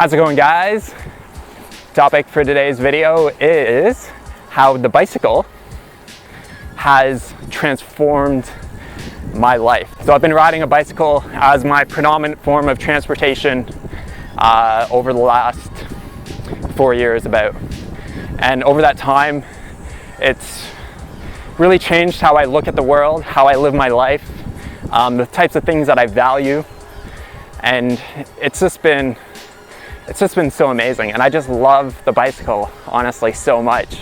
How's it going, guys? Topic for today's video is how the bicycle has transformed my life. So I've been riding a bicycle as my predominant form of transportation over the last 4 years about. And over that time, it's really changed how I look at the world, how I live my life, the types of things that I value. And it's just been so amazing. And I just love the bicycle, honestly, so much.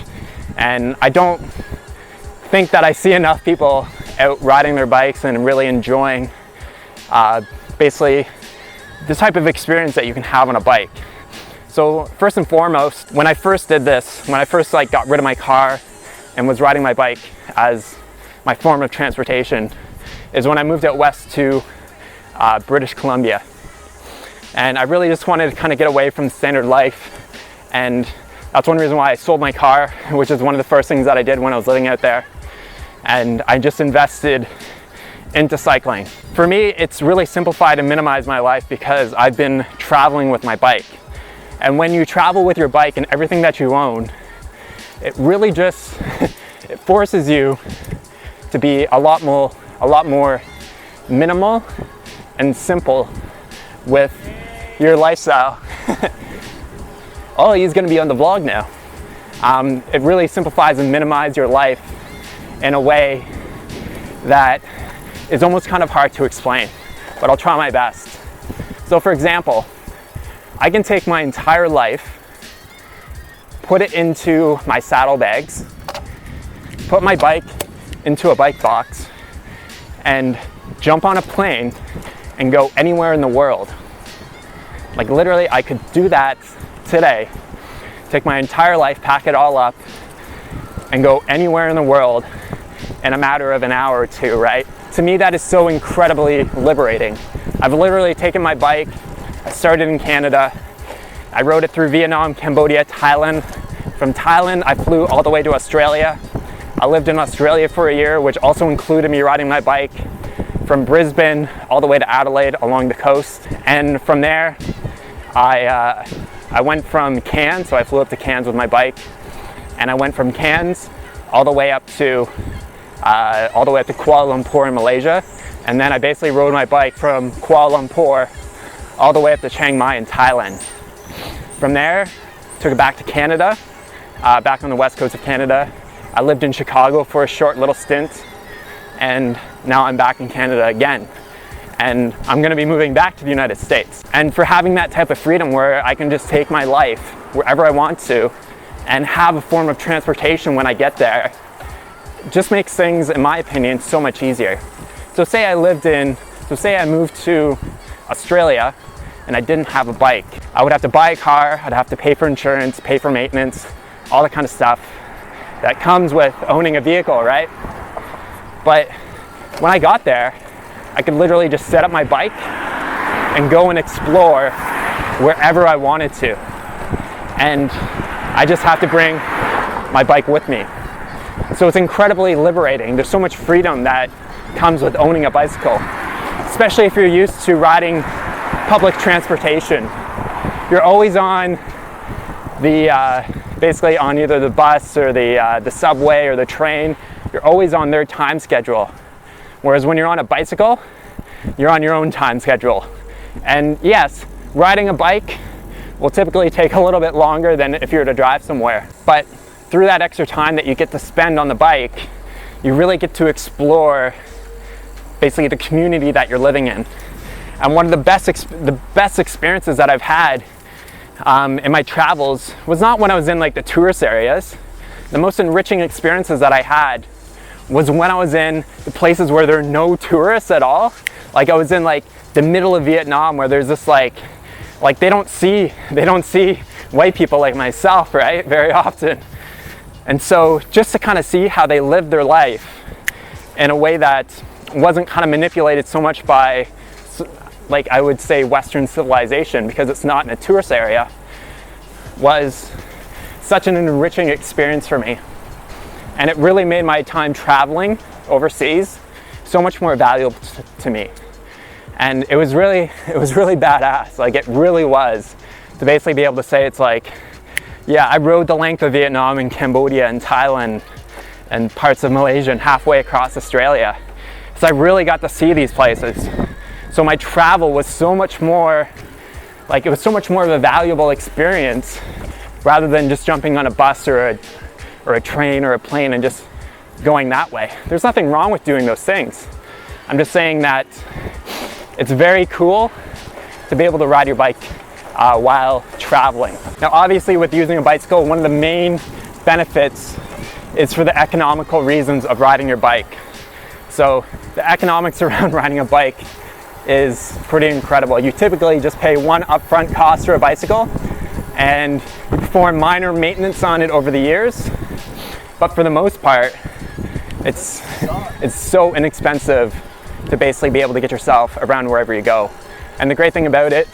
And I don't think that I see enough people out riding their bikes and really enjoying basically the type of experience that you can have on a bike. So first and foremost, when I first did this, when I first got rid of my car and was riding my bike as my form of transportation, is when I moved out west to British Columbia. And I really just wanted to kind of get away from standard life, and that's one reason why I sold my car, which is one of the first things that I did when I was living out there. And I just invested into cycling. For me, it's really simplified and minimized my life because I've been traveling with my bike. And when you travel with your bike and everything that you own, it really just it forces you to be a lot more minimal and simple with your lifestyle. Oh, he's gonna be on the vlog now. It really simplifies and minimizes your life in a way that is almost kind of hard to explain, but I'll try my best. So for example, I can take my entire life, put it into my saddlebags, put my bike into a bike box, and jump on a plane and go anywhere in the world. Like literally, I could do that today, take my entire life, pack it all up, and go anywhere in the world in a matter of an hour or two, right? To me, that is so incredibly liberating. I've literally taken my bike, I started in Canada, I rode it through Vietnam, Cambodia, Thailand. From Thailand, I flew all the way to Australia. I lived in Australia for a year, which also included me riding my bike from Brisbane all the way to Adelaide along the coast. And from there, I went from Cairns, so I flew up to Cairns with my bike, and I went from Cairns all the way up to Kuala Lumpur in Malaysia, and then I basically rode my bike from Kuala Lumpur all the way up to Chiang Mai in Thailand. From there, took it back to Canada, back on the west coast of Canada. I lived in Chicago for a short little stint, and now I'm back in Canada again. And I'm gonna be moving back to the United States. And for having that type of freedom where I can just take my life wherever I want to and have a form of transportation when I get there, just makes things, in my opinion, so much easier. So say I moved to Australia and I didn't have a bike. I would have to buy a car, I'd have to pay for insurance, pay for maintenance, all the kind of stuff that comes with owning a vehicle, right? But when I got there, I could literally just set up my bike and go and explore wherever I wanted to. And I just have to bring my bike with me. So it's incredibly liberating. There's so much freedom that comes with owning a bicycle, especially if you're used to riding public transportation. You're always on basically on either the bus or the subway or the train. You're always on their time schedule. Whereas when you're on a bicycle, you're on your own time schedule. And yes, riding a bike will typically take a little bit longer than if you were to drive somewhere. But through that extra time that you get to spend on the bike, you really get to explore basically the community that you're living in. And one of the best experiences that I've had in my travels was not when I was in the tourist areas. The most enriching experiences that I had was when I was in the places where there are no tourists at all. Like I was in the middle of Vietnam, where there's this they don't see white people like myself, right, very often. And so just to kind of see how they live their life in a way that wasn't kind of manipulated so much by, I would say, Western civilization, because it's not in a tourist area, was such an enriching experience for me. And it really made my time traveling overseas so much more valuable to me. And it was really badass. It really was to basically be able to say it's like, yeah, I rode the length of Vietnam and Cambodia and Thailand and parts of Malaysia and halfway across Australia. So I really got to see these places. So my travel was so much more, like it was so much more of a valuable experience rather than just jumping on a bus or a train or a plane and just going that way. There's nothing wrong with doing those things. I'm just saying that it's very cool to be able to ride your bike while traveling. Now obviously with using a bicycle, one of the main benefits is for the economical reasons of riding your bike. So the economics around riding a bike is pretty incredible. You typically just pay one upfront cost for a bicycle and you perform minor maintenance on it over the years. But for the most part, it's so inexpensive to basically be able to get yourself around wherever you go. And the great thing about it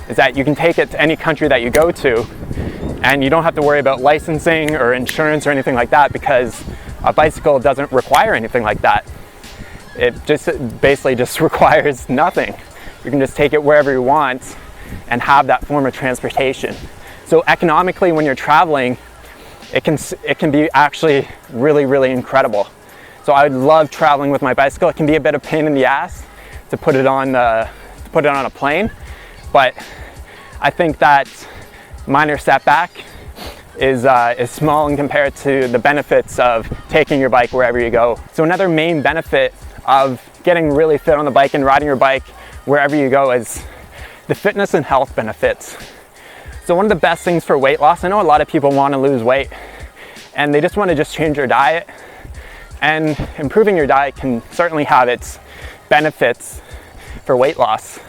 is that you can take it to any country that you go to and you don't have to worry about licensing or insurance or anything like that, because a bicycle doesn't require anything like that. It basically just requires nothing. You can just take it wherever you want and have that form of transportation. So economically, when you're traveling, it can be actually really, really incredible. So I would love traveling with my bicycle. It can be a bit of a pain in the ass to put it on a plane, but I think that minor setback is small in compared to the benefits of taking your bike wherever you go. So another main benefit of getting really fit on the bike and riding your bike wherever you go is the fitness and health benefits. So one of the best things for weight loss, I know a lot of people want to lose weight and they just want to just change their diet, and improving your diet can certainly have its benefits for weight loss,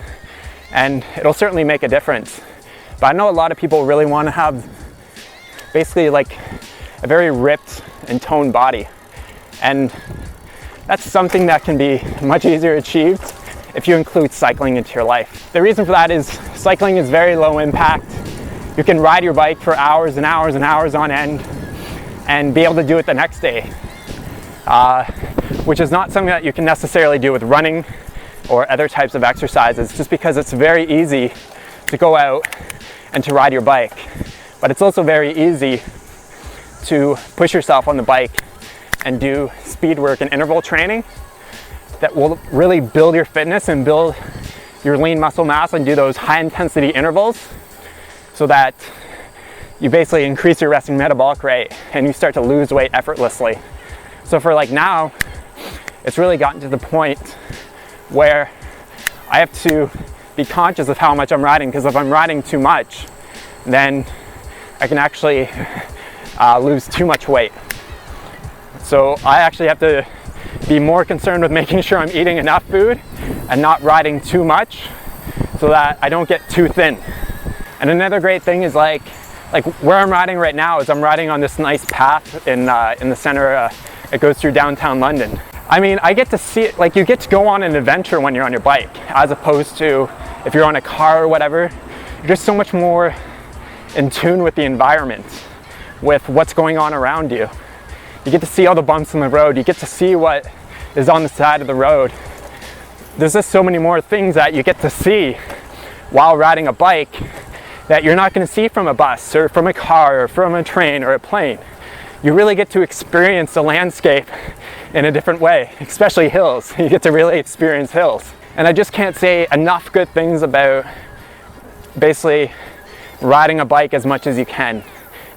and it'll certainly make a difference. But I know a lot of people really want to have basically like a very ripped and toned body, and that's something that can be much easier achieved if you include cycling into your life. The reason for that is cycling is very low impact. You can ride your bike for hours and hours and hours on end and be able to do it the next day, which is not something that you can necessarily do with running or other types of exercises, just because it's very easy to go out and to ride your bike. But it's also very easy to push yourself on the bike and do speed work and interval training that will really build your fitness and build your lean muscle mass and do those high intensity intervals so that you basically increase your resting metabolic rate and you start to lose weight effortlessly. So for like now, it's really gotten to the point where I have to be conscious of how much I'm riding, because if I'm riding too much, then I can actually lose too much weight. So I actually have to be more concerned with making sure I'm eating enough food and not riding too much so that I don't get too thin. And another great thing is like where I'm riding right now is I'm riding on this nice path in the center. It goes through downtown London. I mean, I get to see it, like you get to go on an adventure when you're on your bike, as opposed to if you're on a car or whatever. You're just so much more in tune with the environment, with what's going on around you. You get to see all the bumps in the road. You get to see what is on the side of the road. There's just so many more things that you get to see while riding a bike that you're not going to see from a bus or from a car or from a train or a plane. You really get to experience the landscape in a different way, especially hills. You get to really experience hills. And I just can't say enough good things about basically riding a bike as much as you can.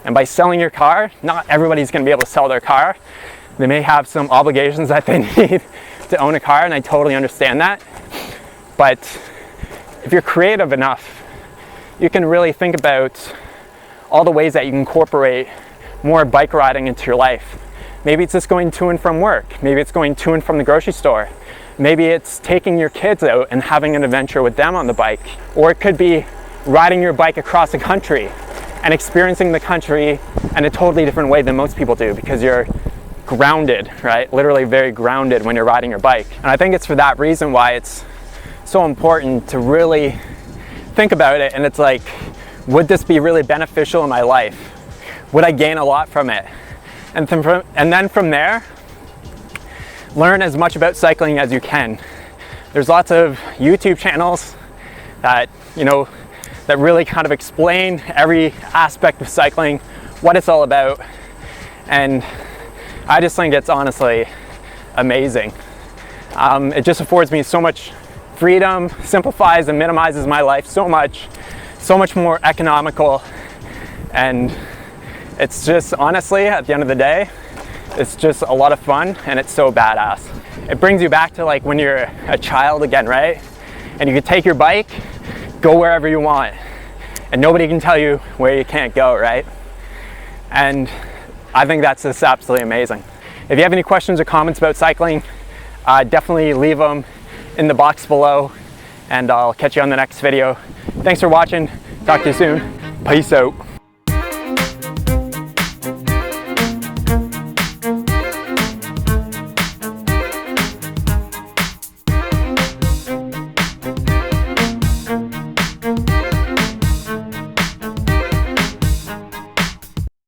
And by selling your car, not everybody's going to be able to sell their car. They may have some obligations that they need to own a car, and I totally understand that. But if you're creative enough, you can really think about all the ways that you can incorporate more bike riding into your life. Maybe it's just going to and from work. Maybe it's going to and from the grocery store. Maybe it's taking your kids out and having an adventure with them on the bike. Or it could be riding your bike across the country and experiencing the country in a totally different way than most people do, because you're grounded, right? Literally very grounded when you're riding your bike. And I think it's for that reason why it's so important to really think about it. And it's like, would this be really beneficial in my life? Would I gain a lot from it? And then from there, learn as much about cycling as you can. There's lots of YouTube channels that, that really kind of explain every aspect of cycling, what it's all about, and I just think it's honestly amazing. It just affords me so much freedom, simplifies and minimizes my life so much more economical, and it's just honestly, at the end of the day, it's just a lot of fun and it's so badass. It brings you back to like when you're a child again, right? And you can take your bike, go wherever you want, and nobody can tell you where you can't go, right? And I think that's just absolutely amazing. If you have any questions or comments about cycling, definitely leave them in the box below, and I'll catch you on the next video. Thanks for watching. Talk to you soon. Peace out.